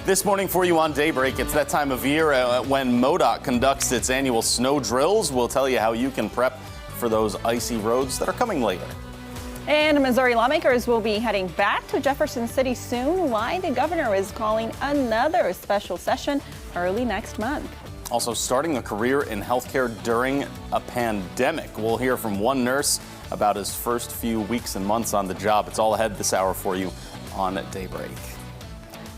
This morning for you on Daybreak, it's that time of year when MoDOT conducts its annual snow drills. We'll tell you how you can prep for those icy roads that are coming later. And Missouri lawmakers will be heading back to Jefferson City soon. Why the governor is calling another special session early next month. Also starting a career in healthcare during a pandemic. We'll hear from one nurse about his first few weeks and months on the job. It's all ahead this hour for you on Daybreak.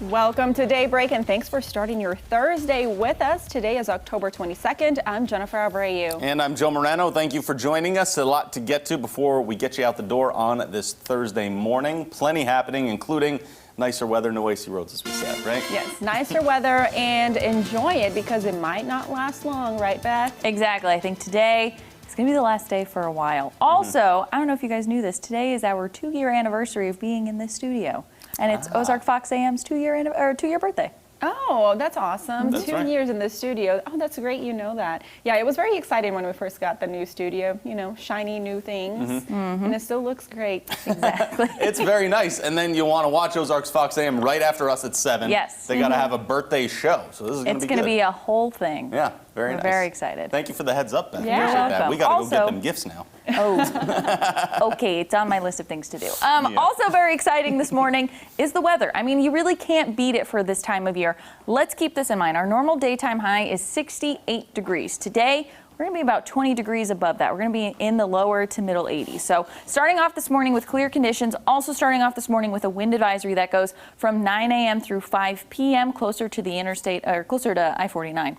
Welcome to Daybreak, and thanks for starting your Thursday with us. Today is October 22nd. I'm Jennifer Abreu. And I'm Joe Moreno. Thank you for joining us. A lot to get to before we get you out the door on this Thursday morning. Plenty happening, including nicer weather, no icy roads, as we said, right? Yes, nicer weather, and enjoy it because it might not last long, right, Beth? Exactly. I think today it's going to be the last day for a while. Also, I don't know if you guys knew this, today is our 2-year anniversary of being in this studio. And it's Ozark Fox AM's 2-year birthday. Oh, that's awesome. That's 2 right. years in the studio. Oh, that's great. You know that. Yeah, it was very exciting when we first got the new studio, you know, shiny new things. And it still looks great. Exactly. It's very nice. And then you want to watch Ozark's Fox AM right after us at 7. Yes. They got to have a birthday show. So this is going to be good. It's going to be a whole thing. Yeah, very We're nice. very excited. Thank you for the heads up, Beth. Yeah. Appreciate that. We got to go Also- get them gifts now. Oh, okay. It's on my list of things to do. Also very exciting this morning is the weather. I mean, you really can't beat it for this time of year. Let's keep this in mind. Our normal daytime high is 68 degrees. Today, we're going to be about 20 degrees above that. We're going to be in the lower to middle 80s. So starting off this morning with clear conditions, also starting off this morning with a wind advisory that goes from 9 a.m. through 5 p.m. closer to the interstate or closer to I-49.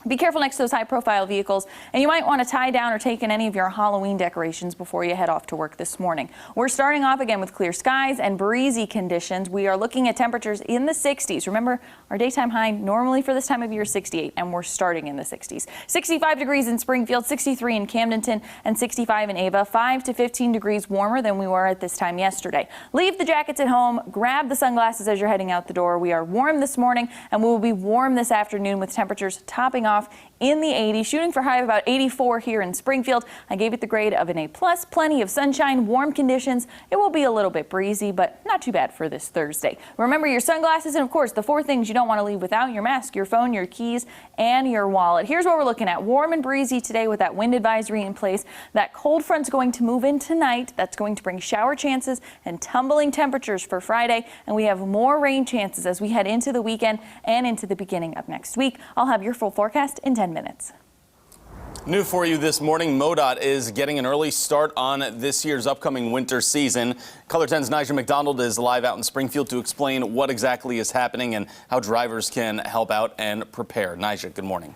Be careful next to those high-profile vehicles, and you might want to tie down or take in any of your Halloween decorations before you head off to work this morning. We're starting off again with clear skies and breezy conditions. We are looking at temperatures in the 60s. Remember, our daytime high normally for this time of year is 68, and we're starting in the 60s. 65 degrees in Springfield, 63 in Camdenton, and 65 in Ava. 5 to 15 degrees warmer than we were at this time yesterday. Leave the jackets at home. Grab the sunglasses as you're heading out the door. We are warm this morning, and we will be warm this afternoon with temperatures topping off in the 80s, shooting for high of about 84 here in Springfield. I gave it the grade of an A+. Plenty of sunshine, warm conditions. It will be a little bit breezy, but not too bad for this Thursday. Remember your sunglasses and, of course, the 4 things you don't want to leave without: your mask, your phone, your keys, and your wallet. Here's what we're looking at. Warm and breezy today with that wind advisory in place. That cold front's going to move in tonight. That's going to bring shower chances and tumbling temperatures for Friday, and we have more rain chances as we head into the weekend and into the beginning of next week. I'll have your full forecast in 10 minutes. New for you this morning, MoDOT is getting an early start on this year's upcoming winter season. Color 10's Nigel McDonald is live out in Springfield to explain what exactly is happening and how drivers can help out and prepare. Nigel, good morning.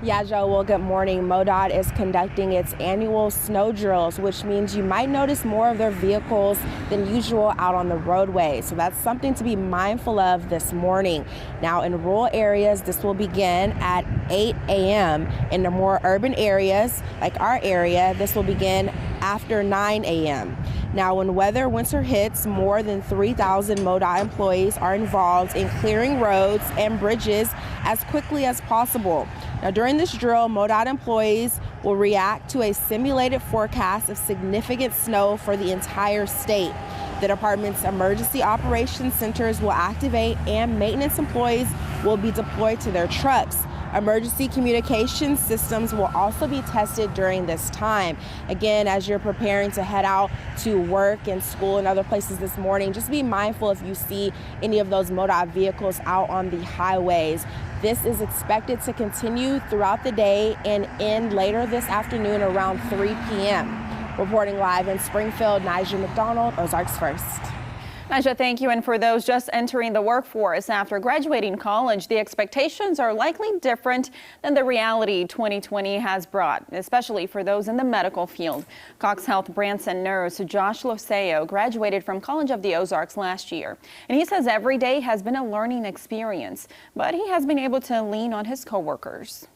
Yeah, Joe, well, good morning. MoDOT is conducting its annual snow drills, which means you might notice more of their vehicles than usual out on the roadway. So that's something to be mindful of this morning. Now, in rural areas, this will begin at 8 a.m. In the more urban areas, like our area, this will begin after 9 a.m. Now, when winter hits, more than 3,000 MoDOT employees are involved in clearing roads and bridges as quickly as possible. Now, during this drill, MoDOT employees will react to a simulated forecast of significant snow for the entire state. The department's emergency operations centers will activate, and maintenance employees will be deployed to their trucks. Emergency communication systems will also be tested during this time. Again, as you're preparing to head out to work and school and other places this morning, just be mindful if you see any of those MoDOT vehicles out on the highways. This is expected to continue throughout the day and end later this afternoon around 3 p.m. Reporting live in Springfield, Nigel McDonald, Ozarks First. Nigel, thank you. And for those just entering the workforce after graduating college, the expectations are likely different than the reality 2020 has brought, especially for those in the medical field. Cox Health Branson nurse Josh Loseo graduated from College of the Ozarks last year, and he says every day has been a learning experience, but he has been able to lean on his coworkers.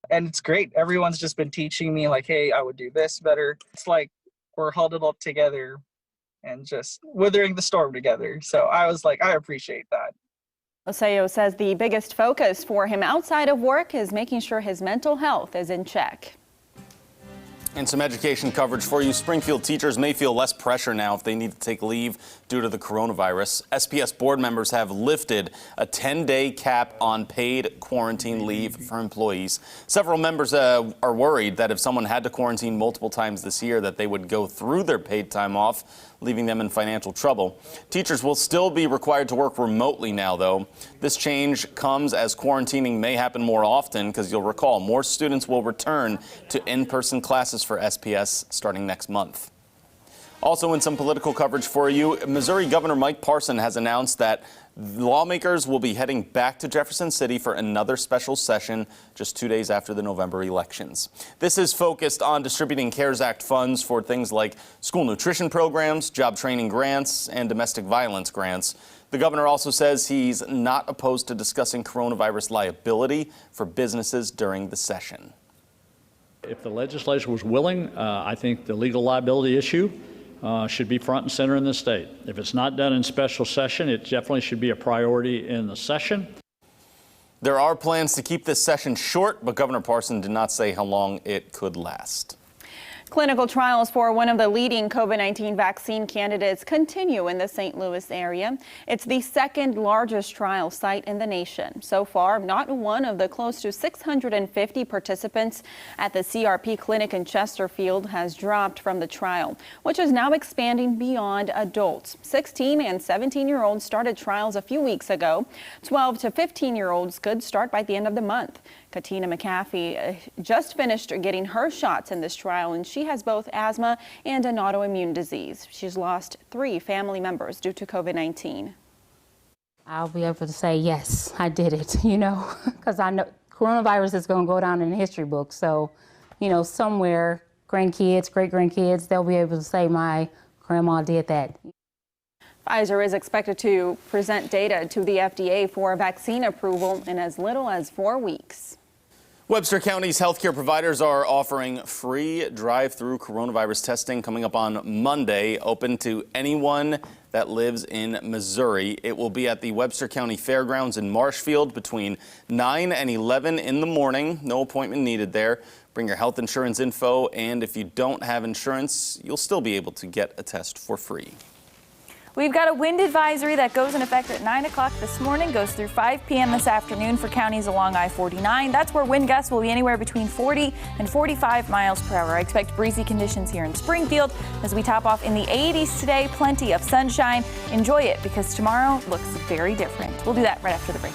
And it's great. Everyone's just been teaching me, like, hey, I would do this better. It's like we're huddled up together and just weathering the storm together. So I was like, I appreciate that. Loseo says the biggest focus for him outside of work is making sure his mental health is in check. And some education coverage for you. Springfield teachers may feel less pressure now if they need to take leave due to the coronavirus. SPS board members have lifted a 10-day cap on paid quarantine leave for employees. Several members are worried that if someone had to quarantine multiple times this year, that they would go through their paid time off, leaving them in financial trouble. Teachers will still be required to work remotely now, though. This change comes as quarantining may happen more often, because you'll recall more students will return to in-person classes for SPS starting next month. Also in some political coverage for you, Missouri Governor Mike Parson has announced that lawmakers will be heading back to Jefferson City for another special session just 2 days after the November elections. This is focused on distributing CARES Act funds for things like school nutrition programs, job training grants, and domestic violence grants. The governor also says he's not opposed to discussing coronavirus liability for businesses during the session. If the legislature was willing, I think the legal liability issue should be front and center in the state. If it's not done in special session, it definitely should be a priority in the session. There are plans to keep this session short, but Governor Parson did not say how long it could last. Clinical trials for one of the leading COVID-19 vaccine candidates continue in the St. Louis area. It's the second largest trial site in the nation. So far, not one of the close to 650 participants at the CRP clinic in Chesterfield has dropped from the trial, which is now expanding beyond adults. 16 and 17-year-olds started trials a few weeks ago. 12 to 15-year-olds could start by the end of the month. Katina McAfee just finished getting her shots in this trial, and she has both asthma and an autoimmune disease. She's lost 3 family members due to COVID-19. I'll be able to say, yes, I did it, because I know coronavirus is going to go down in the history book. So, somewhere, grandkids, great-grandkids, they'll be able to say my grandma did that. Pfizer is expected to present data to the FDA for vaccine approval in as little as 4 weeks. Webster County's healthcare providers are offering free drive-through coronavirus testing coming up on Monday, open to anyone that lives in Missouri. It will be at the Webster County Fairgrounds in Marshfield between 9 and 11 in the morning. No appointment needed there. Bring your health insurance info, and if you don't have insurance, you'll still be able to get a test for free. We've got a wind advisory that goes in effect at 9 o'clock this morning, goes through 5 p.m. this afternoon for counties along I-49. That's where wind gusts will be anywhere between 40 and 45 miles per hour. I expect breezy conditions here in Springfield as we top off in the 80s today. Plenty of sunshine. Enjoy it because tomorrow looks very different. We'll do that right after the break.